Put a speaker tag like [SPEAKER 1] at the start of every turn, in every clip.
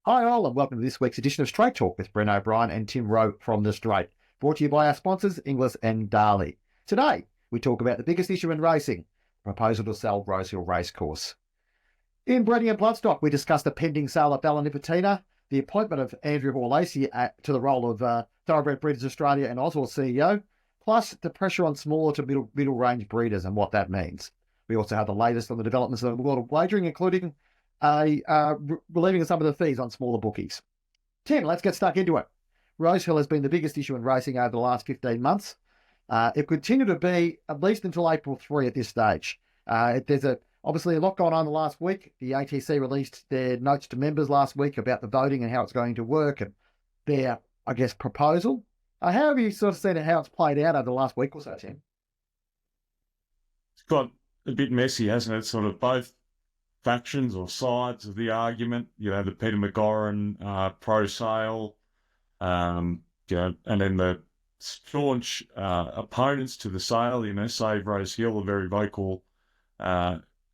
[SPEAKER 1] Hi all, and welcome to this week's edition of Straight Talk with Bren O'Brien and Tim Rowe from The Straight, brought to you by our sponsors, Inglis and Darley. Today, we talk about the biggest issue in racing, the proposal to sell Rosehill Racecourse. In Breeding and Bloodstock, we discussed the pending sale of Bella Nipotina, the appointment of Andrew Hore-Lacy to the role of Thoroughbred Breeders Australia and Oswald CEO, plus the pressure on smaller to middle-range breeders and what that means. We also have the latest on the developments of the world of wagering, including relieving of some of the fees on smaller bookies. Tim, let's get stuck into it. Rosehill has been the biggest issue in racing over the last 15 months. It continued to be at least until April 3 at this stage. There's obviously a lot going on the last week. The ATC released their notes to members last week about the voting and how it's going to work and their, proposal. How have you sort of seen how it's played out over the last week or so, Tim?
[SPEAKER 2] It's got a bit messy, hasn't it? Sort of both factions or sides of the argument, the Peter McGauran pro-sale, and then the staunch opponents to the sale, Save Rosehill, a very vocal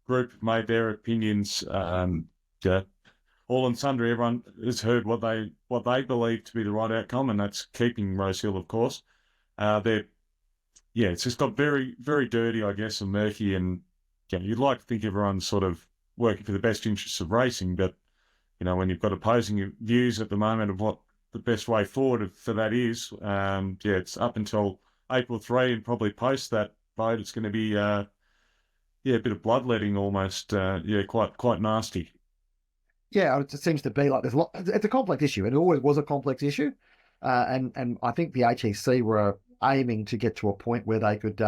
[SPEAKER 2] group, made their opinions, all and sundry. Everyone has heard what they believe to be the right outcome, and that's keeping Rosehill, of course. It's just got very, very dirty, I guess, and murky, and you'd like to think everyone's sort of working for the best interests of racing, but when you've got opposing views at the moment of what the best way forward for that is, it's up until April 3, and probably post that vote, it's going to be a bit of bloodletting almost, quite nasty.
[SPEAKER 1] Yeah, it seems to be like there's a lot. It's a complex issue, and it always was a complex issue, and I think the ATC were aiming to get to a point where they could,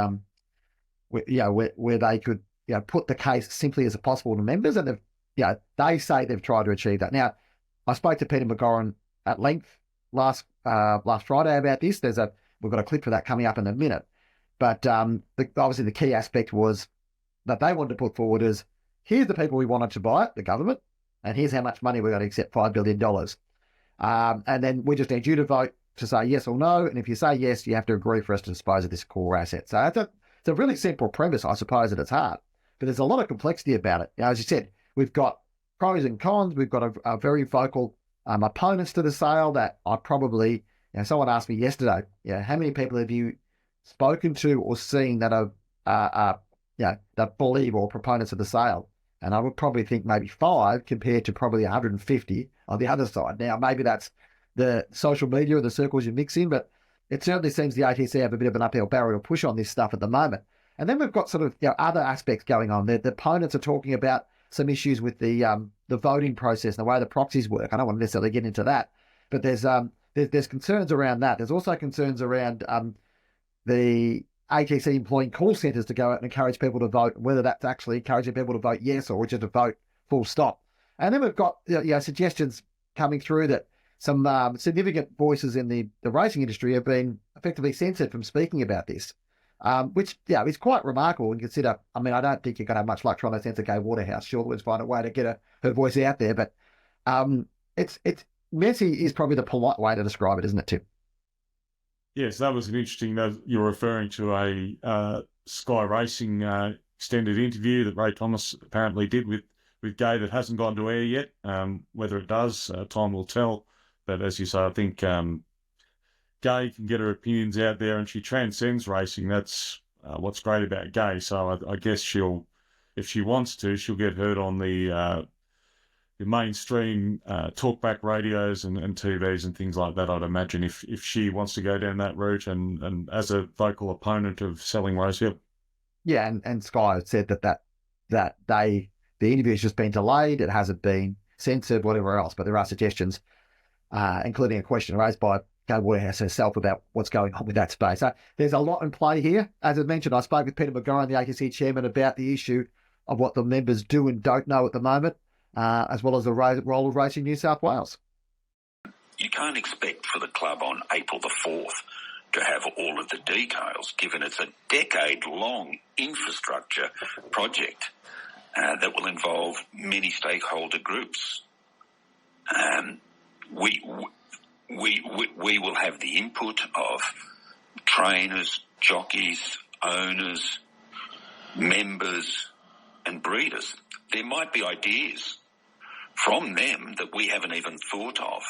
[SPEAKER 1] where they could put the case simply as possible to members, and they say they've tried to achieve that. Now, I spoke to Peter McGauran at length last Friday about this. We've got a clip for that coming up in a minute, but obviously the key aspect was that they wanted to put forward is, here's the people we wanted to buy it, the government, and here's how much money we're going to accept, $5 billion. And then we just need you to vote to say yes or no, and if you say yes, you have to agree for us to dispose of this core asset. So it's a really simple premise, I suppose, at its heart. But there's a lot of complexity about it. As you said, we've got pros and cons. We've got a very vocal opponents to the sale that I probably, someone asked me yesterday, how many people have you spoken to or seen that are that believe or proponents of the sale? And I would probably think maybe 5 compared to probably 150 on the other side. Now, maybe that's the social media or the circles you mix in, but it certainly seems the ATC have a bit of an uphill barrel to push on this stuff at the moment. And then we've got sort of other aspects going on. The opponents are talking about some issues with the voting process and the way the proxies work. I don't want to necessarily get into that, but there's concerns around that. There's also concerns around the ATC employing call centres to go out and encourage people to vote, whether that's actually encouraging people to vote yes or just to vote full stop. And then we've got suggestions coming through that some significant voices in the racing industry have been effectively censored from speaking about this, which is quite remarkable when you consider. I mean, I don't think you're going to have much luck trying to censor Gay Waterhouse. Sure, let's find a way to get her voice out there, but it's messy is probably the polite way to describe it, isn't it, Tim?
[SPEAKER 2] Yes, that was an interesting. You're referring to a Sky Racing extended interview that Ray Thomas apparently did with Gay that hasn't gone to air yet. Whether it does, time will tell. But as you say, I think Gay can get her opinions out there, and she transcends racing. That's what's great about Gay. So I guess if she wants to, she'll get heard on the mainstream talkback radios and TVs and things like that, I'd imagine, if she wants to go down that route and as a vocal opponent of selling Rosehill.
[SPEAKER 1] Yeah, and Sky said that the interview's just been delayed, it hasn't been censored, whatever else, but there are suggestions, including a question raised by Gay Waterhouse herself about what's going on with that space. So there's a lot in play here. As I mentioned, I spoke with Peter McGauran, the ATC chairman, about the issue of what the members do and don't know at the moment, as well as the role of Racing New South Wales.
[SPEAKER 3] You can't expect for the club on April the 4th to have all of the details, given it's a decade-long infrastructure project that will involve many stakeholder groups. We will have the input of trainers, jockeys, owners, members and breeders. There might be ideas from them that we haven't even thought of.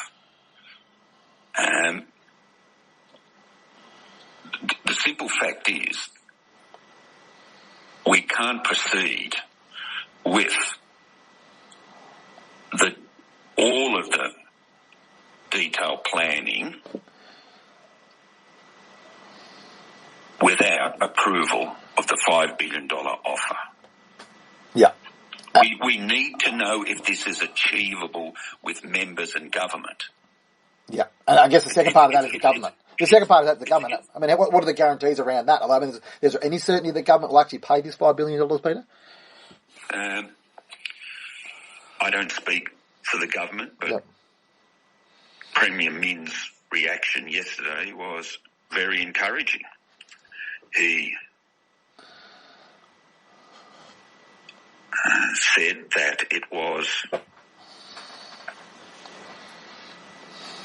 [SPEAKER 3] The simple fact is we can't proceed with all of the detailed planning without approval of the $5 billion offer.
[SPEAKER 4] Yeah.
[SPEAKER 3] We need to know if this is achievable with members and government.
[SPEAKER 4] Yeah. And I guess the second part of that is the government. The second part of that is the government. I mean, what are the guarantees around that? I mean, is there any certainty the government will actually pay this $5 billion, Peter?
[SPEAKER 3] I don't speak for the government, but
[SPEAKER 4] Yep.
[SPEAKER 3] Premier Min's reaction yesterday was very encouraging. He said that it was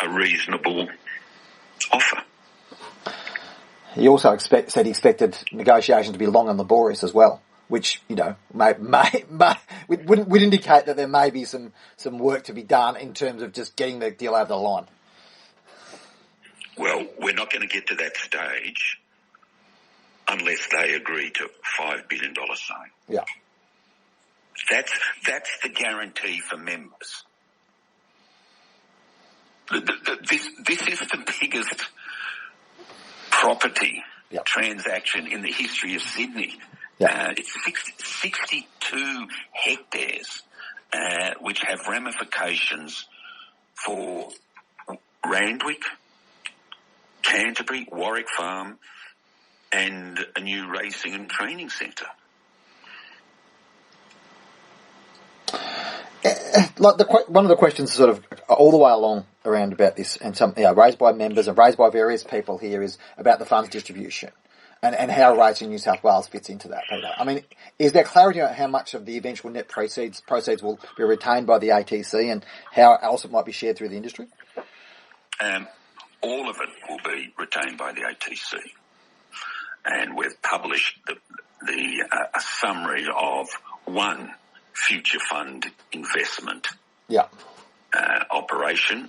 [SPEAKER 3] a reasonable offer.
[SPEAKER 4] He also said he expected negotiations to be long and laborious as well, which, you know, would indicate that there may be some work to be done in terms of just getting the deal over the line.
[SPEAKER 3] Well, we're not going to get to that stage unless they agree to $5 billion sale.
[SPEAKER 4] Yeah.
[SPEAKER 3] That's the guarantee for members. This is the biggest property
[SPEAKER 4] Yep.
[SPEAKER 3] transaction in the history of Sydney.
[SPEAKER 4] Yep.
[SPEAKER 3] It's 62 hectares, which have ramifications for Randwick, Canterbury, Warwick Farm, and a new racing and training centre.
[SPEAKER 4] One of the questions sort of all the way along around about this, and some raised by members and raised by various people here, is about the funds distribution and how Racing New South Wales fits into that, Peter. I mean, is there clarity on how much of the eventual net proceeds will be retained by the ATC and how else it might be shared through the industry?
[SPEAKER 3] All of it will be retained by the ATC, and we've published a summary of one future fund investment operation.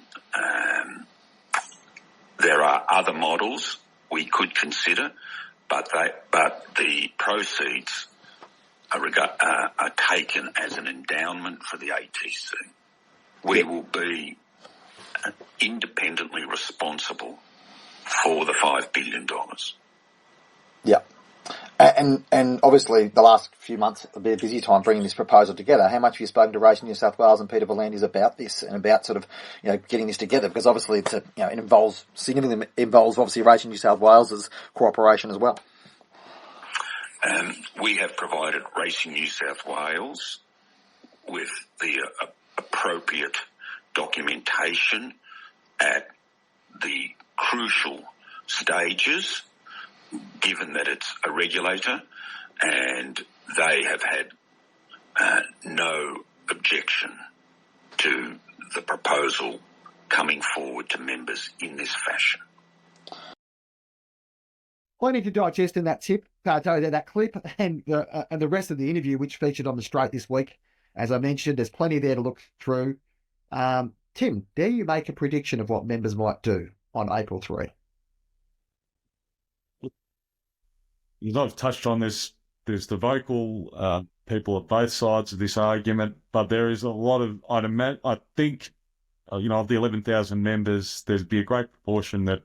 [SPEAKER 3] There are other models we could consider, but the proceeds are taken as an endowment for the ATC. We will be independently responsible for the $5 billion.
[SPEAKER 4] Yeah. And obviously the last few months have been a busy time bringing this proposal together. How much have you spoken to Racing New South Wales and Peter V'landys about this and about sort of, getting this together? Because obviously it significantly involves obviously Racing New South Wales' cooperation as well.
[SPEAKER 3] We have provided Racing New South Wales with the appropriate documentation at the crucial stages, given that it's a regulator, and they have had no objection to the proposal coming forward to members in this fashion.
[SPEAKER 1] Plenty to digest in that that clip, and the rest of the interview, which featured on the Straight this week. As I mentioned, there's plenty there to look through. Tim, dare you make a prediction of what members might do on April 3?
[SPEAKER 2] You've not touched on this. There's the vocal people at both sides of this argument, but there is a lot of, I think, of the 11,000 members, there'd be a great proportion that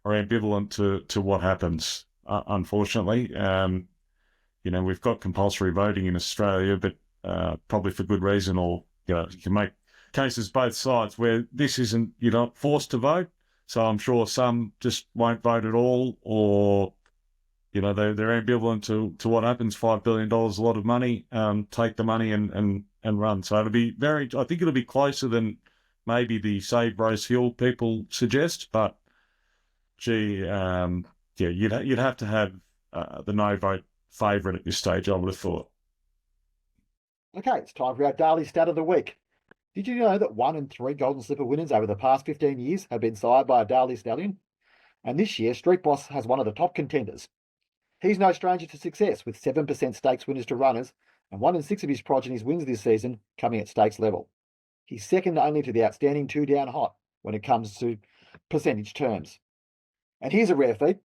[SPEAKER 2] are ambivalent to what happens, unfortunately. We've got compulsory voting in Australia, but probably for good reason, or, you can make cases both sides where this isn't, you're not forced to vote. So I'm sure some just won't vote at all, or they're ambivalent to what happens. $5 billion, a lot of money. Take the money and run. So I think it'll be closer than maybe the Save Rosehill people suggest. But you'd have to have the no vote favourite at this stage, I would have thought.
[SPEAKER 1] Okay, it's time for our daily stat of the week. Did you know that 1 in 3 Golden Slipper winners over the past 15 years have been sired by a Darley stallion? And this year, Street Boss has one of the top contenders. He's no stranger to success, with 7% stakes winners to runners, and 1 in 6 of his progenies wins this season coming at stakes level. He's second only to the outstanding 2 Down Hot when it comes to percentage terms. And here's a rare feat.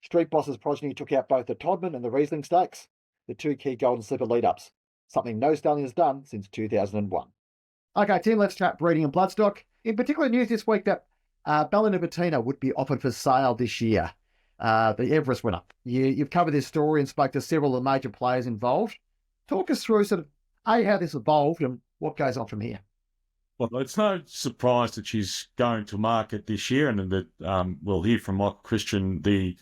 [SPEAKER 1] Street Boss's progeny took out both the Todman and the Riesling Stakes, the 2 key Golden Slipper lead-ups, something no stallion has done since 2001. Okay, Tim, let's chat breeding and bloodstock. In particular, news this week that Bella Nipotina would be offered for sale this year, the Everest winner. You've covered this story and spoke to several of the major players involved. Talk us through sort of, how this evolved and what goes on from here.
[SPEAKER 2] Well, it's no surprise that she's going to market this year, and that we'll hear from Michael Christian, the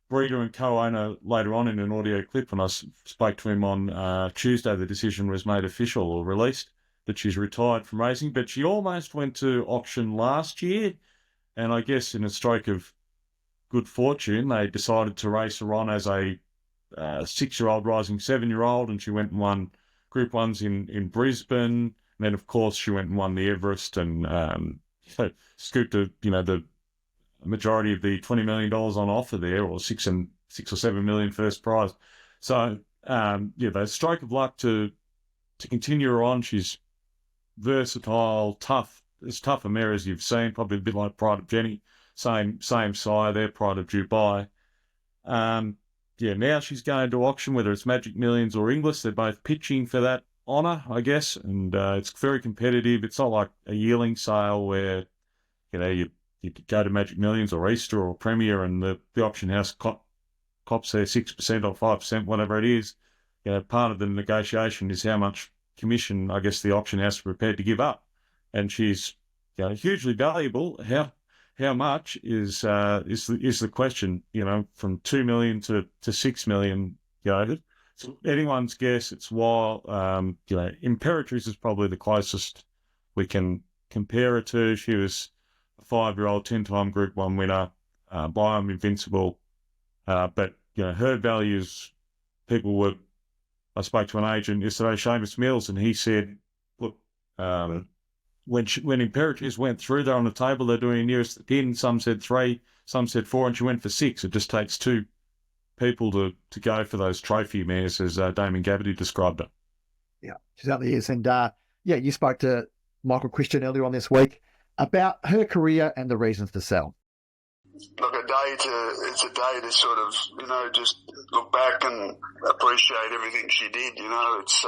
[SPEAKER 2] breeder and co-owner, later on in an audio clip. When I spoke to him on Tuesday, the decision was made official or released that she's retired from racing, but she almost went to auction last year, and I guess in a stroke of good fortune, they decided to race her on as a 6-year-old rising 7-year-old, and she went and won Group 1s in Brisbane. And then, of course, she went and won the Everest and scooped the majority of the $20 million on offer there, or $6 or $7 million first prize. So, the stroke of luck to continue her on. She's versatile, tough, as tough a mare as you've seen, probably a bit like Pride of Jenny, same sire there, Pride of Dubai. Now she's going to auction, whether it's Magic Millions or Inglis. They're both pitching for that honour, I guess, and it's very competitive. It's not like a yearling sale where, you go to Magic Millions or Easter or Premier and the auction house cops their 6% or 5%, whatever it is. Part of the negotiation is how much commission, I guess, the auction house is prepared to give up. And she's hugely valuable. How much is the question, from 2 million to 6 million, So anyone's guess. It's while, Imperatrice is probably the closest we can compare her to. She was a 5-year-old, 10-time Group 1 winner, Biome Invincible. But, her values, I spoke to an agent yesterday, Seamus Mills, and he said, look, when Imperatrice went through there on the table, they're doing nearest the pin. Some said 3, some said 4, and she went for 6. It just takes 2 people to go for those trophy mares, as Damon Gabberty described it.
[SPEAKER 1] Yeah, she certainly is. And you spoke to Michael Christian earlier on this week about her career and the reasons to sell.
[SPEAKER 5] Look, it's a day to sort of, just look back and appreciate everything she did. It's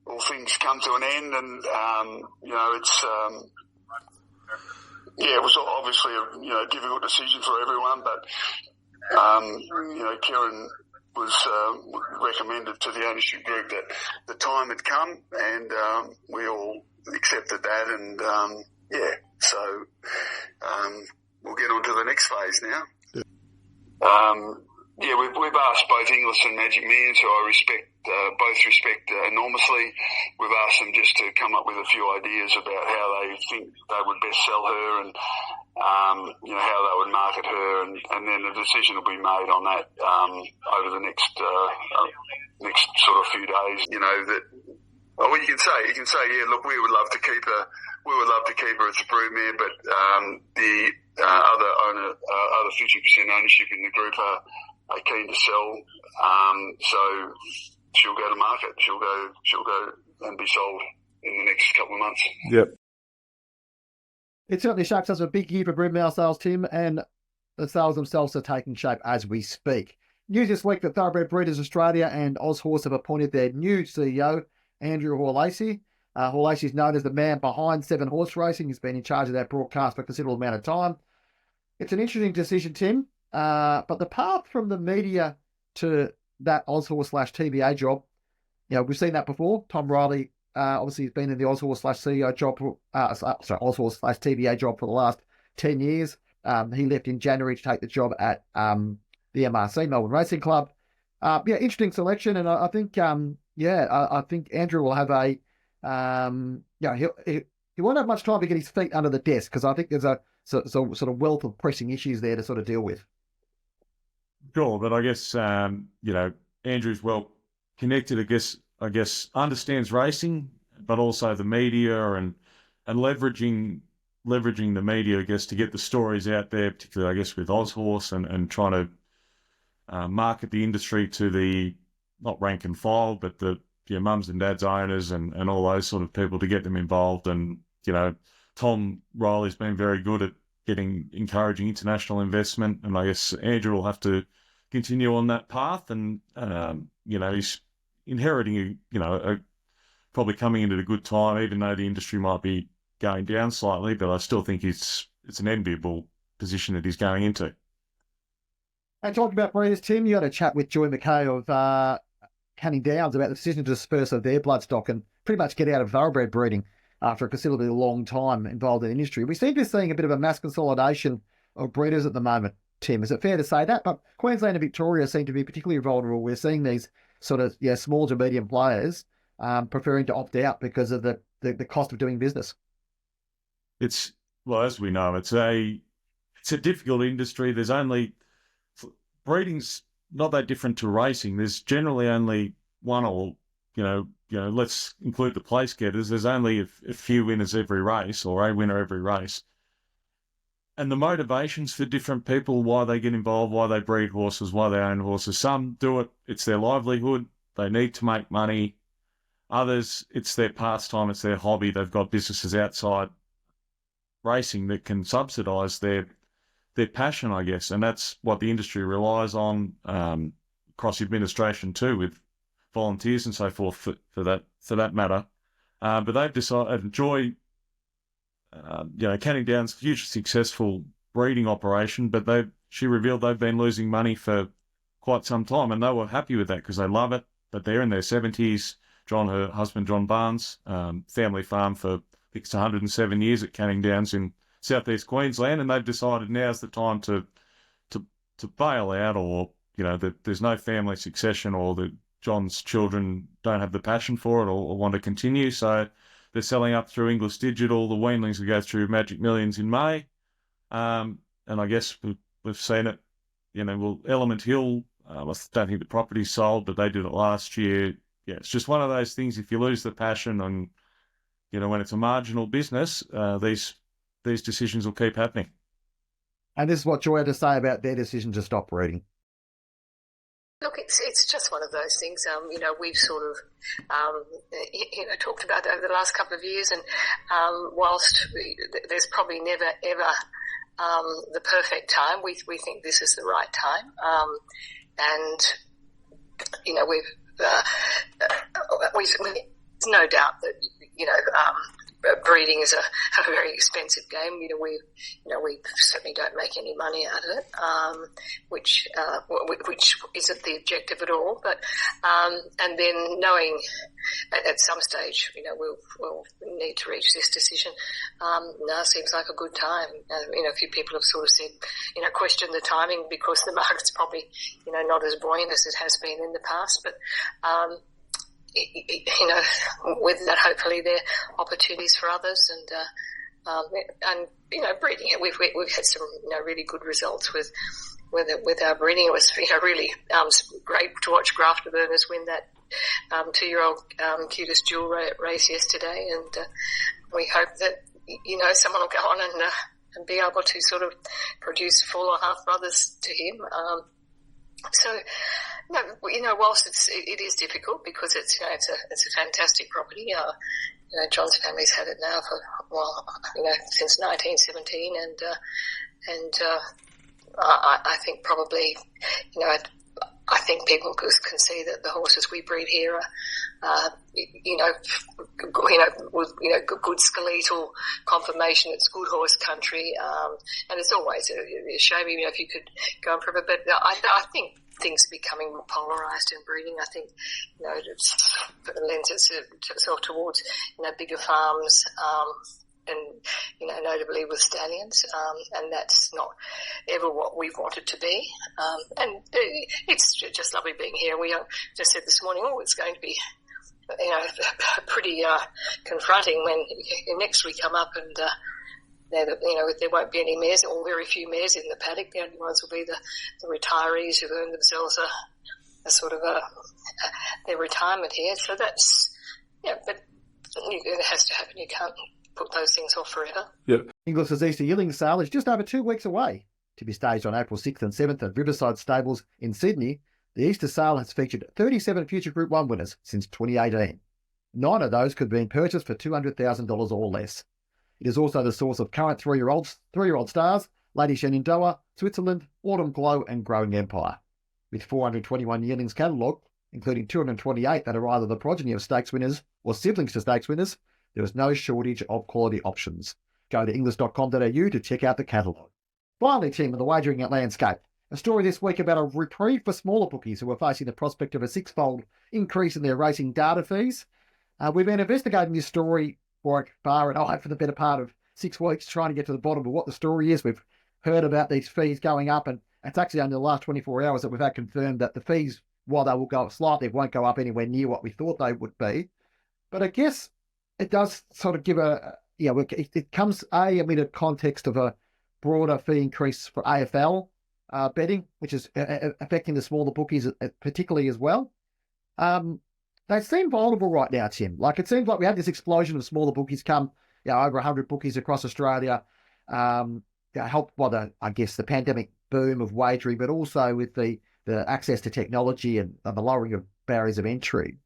[SPEAKER 5] all things come to an end, and it was obviously a difficult decision for everyone, but Kieran was recommended to the ownership group that the time had come, and we all accepted that, and so we'll get on to the next phase now. We've asked both Inglis and Magic Millions, who I both respect enormously. We've asked them just to come up with a few ideas about how they think they would best sell her, and how they would market her, and then the decision will be made on that over the next sort of few days. You can say, look, we would love to keep her. We would love to keep her as a broodmare, but the other 50% ownership in the group are keen to sell. So she'll go to market. She'll go and be sold in the next couple of months.
[SPEAKER 2] Yep.
[SPEAKER 1] It certainly shapes us a big year for broodmare sales, Tim, and the sales themselves are taking shape as we speak. News this week that Thoroughbred Breeders Australia and Ozhorse have appointed their new CEO, Andrew Hore-Lacy. Hore-Lacy is known as the man behind 7 Horse Racing. He's been in charge of that broadcast for a considerable amount of time. It's an interesting decision, Tim, but the path from the media to that Ozhorse/TBA job, we've seen that before. Tom Riley obviously has been in the Ozhorse/CEO job, Ozhorse/TBA job for the last 10 years. He left in January to take the job at the MRC, Melbourne Racing Club. Interesting selection, and I think I think Andrew will have he won't have much time to get his feet under the desk, because I think there's a sort of wealth of pressing issues there to sort of deal with.
[SPEAKER 2] Sure, but I guess Andrew's well connected. I guess understands racing, but also the media and leveraging the media, I guess, to get the stories out there, particularly, I guess, with Ozhorse and trying to market the industry to the, not rank and file, but the your mums and dads owners and all those sort of people to get them involved. And, Tom Riley's been very good at encouraging international investment. And I guess Andrew will have to continue on that path. And, he's inheriting, probably coming into a good time, even though the industry might be going down slightly, but I still think it's an enviable position that he's going into.
[SPEAKER 1] And talking about breeders, Tim, you had a chat with Joy Mackay of Canning Downs about the decision to disperse of their bloodstock and pretty much get out of thoroughbred breeding after a considerably long time involved in the industry. We seem to be seeing a bit of a mass consolidation of breeders at the moment, Tim. Is it fair to say that? But Queensland and Victoria seem to be particularly vulnerable. We're seeing these sort of small to medium players preferring to opt out because of the cost of doing business.
[SPEAKER 2] It's, well, as we know, it's a difficult industry. There's only, breeding's not that different to racing. There's generally only one, or let's include the place getters. There's only a few winners every race, or a winner every race. And the motivations for different people, why they get involved, why they breed horses, why they own horses. Some do it, it's their livelihood. They need to make money. Others, it's their pastime, it's their hobby. They've got businesses outside racing that can subsidise their passion, I guess. And that's what the industry relies on, across administration too, with volunteers and so forth for that matter. But they've decided, Joy, Canning Downs, hugely successful breeding operation, but she revealed they've been losing money for quite some time, and they were happy with that because they love it. But they're in their 70s. Her husband, John Barnes, family farm for, I think it's 107 years at Canning Downs in southeast Queensland, and they've decided now's the time to bail out, or that there's no family succession, or that John's children don't have the passion for it or want to continue. So they're selling up through English Digital. The weanlings will go through Magic Millions in May, and I guess we've seen it. Element Hill. I don't think the property's sold, but they did it last year. Yeah, it's just one of those things. If you lose the passion, and when it's a marginal business, these decisions will keep happening. And
[SPEAKER 1] this is what Joy had to say about their decision to stop breeding.
[SPEAKER 6] Look, it's just one of those things. We've sort of talked about over the last couple of years, and whilst there's probably never ever the perfect time, we think this is the right time, and we've. There's no doubt that breeding is a very expensive game. We certainly don't make any money out of it, which isn't the objective at all. But and then knowing at some stage, we'll need to reach this decision. Now seems like a good time. A few people have sort of said, question the timing because the market's probably not as buoyant as it has been in the past, but. With that, hopefully there are opportunities for others, and breeding it. We've had some really good results with our breeding. It was really great to watch Grafter Burners win that 2-year-old cutest jewel race yesterday, and we hope that someone will go on and be able to sort of produce full or half brothers to him. So, whilst it is difficult because it's a fantastic property. John's family's had it now for since 1917, and I think probably I think people can see that the horses we breed here are with good skeletal conformation. It's good horse country, and it's always a shame if you could go on forever. But I think things are becoming more polarised in breeding. I think it lends itself towards bigger farms. And notably with stallions, and that's not ever what we've wanted to be. And it's just lovely being here. We just said this morning, it's going to be, pretty confronting when next we come up and there won't be any mares or very few mares in the paddock. The only ones will be the retirees who've earned themselves a sort of their retirement here. So that's but it has to happen. You can't put those things off forever.
[SPEAKER 1] Yep. Inglis's Easter Yearling sale is just over 2 weeks away, to be staged on April 6th and 7th at Riverside Stables in Sydney, The Easter sale has featured 37 future Group 1 winners since 2018. 9 of those could have been purchased for $200,000 or less. It is also the source of current three-year-old stars, Lady Shenandoah, Switzerland, Autumn Glow and Growing Empire. With 421 yearlings catalogued, including 228 that are either the progeny of stakes winners or siblings to stakes winners, there is no shortage of quality options. Go to english.com.au to check out the catalogue. Finally, Tim, of the wagering landscape. A story this week about a reprieve for smaller bookies who are facing the prospect of a six-fold increase in their racing data fees. We've been investigating this story, Warwick Barr and I, for the better part of 6 weeks, trying to get to the bottom of what the story is. We've heard about these fees going up, and it's actually only the last 24 hours that we've had confirmed that the fees, while they will go up slightly, won't go up anywhere near what we thought they would be. But I guess it does sort of give it comes, in a context of a broader fee increase for AFL betting, which is affecting the smaller bookies particularly as well. They seem vulnerable right now, Tim. Like, it seems like we had this explosion of smaller bookies come, over 100 bookies across Australia, helped by the pandemic boom of wagering, but also with the access to technology and the lowering of barriers of entry.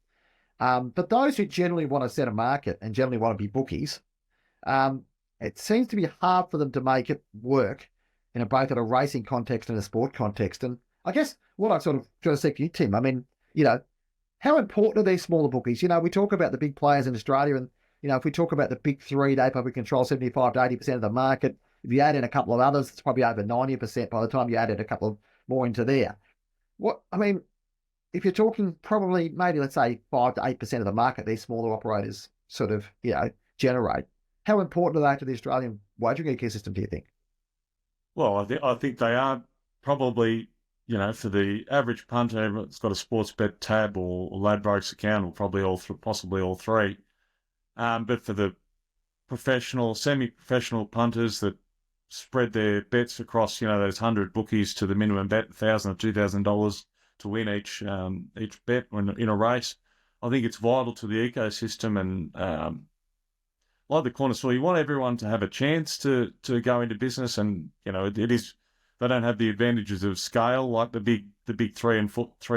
[SPEAKER 1] But those who generally want to set a market and generally want to be bookies, it seems to be hard for them to make it work in both a racing context and a sport context. And I guess what I sort of try to say to you, Tim, how important are these smaller bookies? We talk about the big players in Australia, and, if we talk about the big three, they probably control 75 to 80% of the market. If you add in a couple of others, it's probably over 90% by the time you added a couple of more into there. If you're talking probably maybe, let's say, 5 to 8% of the market, these smaller operators sort of, generate. How important are they to the Australian wagering ecosystem, do you think?
[SPEAKER 2] Well, I think they are probably, for the average punter that's got a sports bet tab or Ladbrokes account, or probably possibly all three. But for the professional, semi-professional punters that spread their bets across, those 100 bookies to the minimum bet, $1,000 or $2,000 to win each bet in a race, I think it's vital to the ecosystem. And like the corner store, you want everyone to have a chance to go into business, and it is. They don't have the advantages of scale like the big three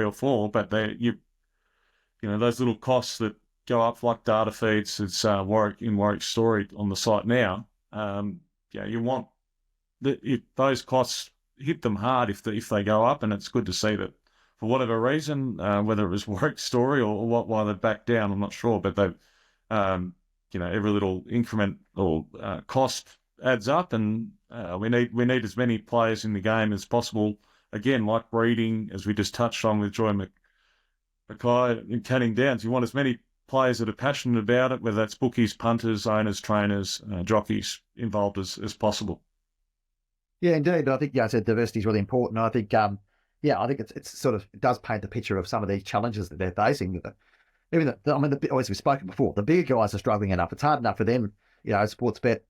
[SPEAKER 2] or four, but those little costs that go up like data feeds. It's Warwick's story on the site now. You want if those costs hit them hard if they go up, and it's good to see that for whatever reason, whether it was Warwick's story or why they backed down, I'm not sure, but they, every little increment or cost adds up, and we need as many players in the game as possible. Again, like breeding, as we just touched on with Joy Mackay in Canning Downs, you want as many players that are passionate about it, whether that's bookies, punters, owners, trainers, jockeys involved as possible.
[SPEAKER 1] Yeah, indeed. I think, I said diversity is really important. I think, I think it's sort of, it does paint the picture of some of these challenges that they're facing. As we've spoken before, the bigger guys are struggling enough. It's hard enough for them. Sports bet,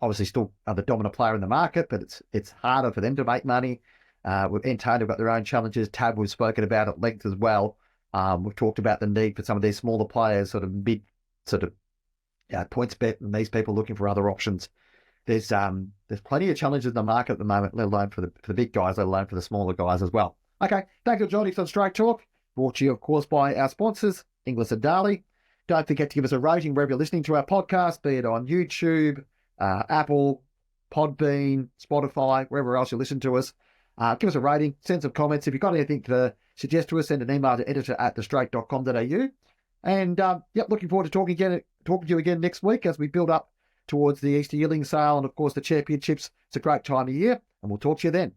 [SPEAKER 1] obviously still are the dominant player in the market, but it's harder for them to make money. Entain have got their own challenges. Tab, we've spoken about at length as well. We've talked about the need for some of these smaller players, sort of mid, points bet, and these people looking for other options. There's plenty of challenges in the market at the moment, let alone for the big guys, let alone for the smaller guys as well. Okay, thanks for joining us on Straight Talk. Brought to you, of course, by our sponsors, Inglis and Darley. Don't forget to give us a rating wherever you're listening to our podcast, be it on YouTube, Apple, Podbean, Spotify, wherever else you listen to us. Give us a rating, send some comments. If you've got anything to suggest to us, send an email to editor@thestraight.com.au. And looking forward to talking to you again next week as we build up towards the Easter yearling sale and, of course, the championships. It's a great time of year, and we'll talk to you then.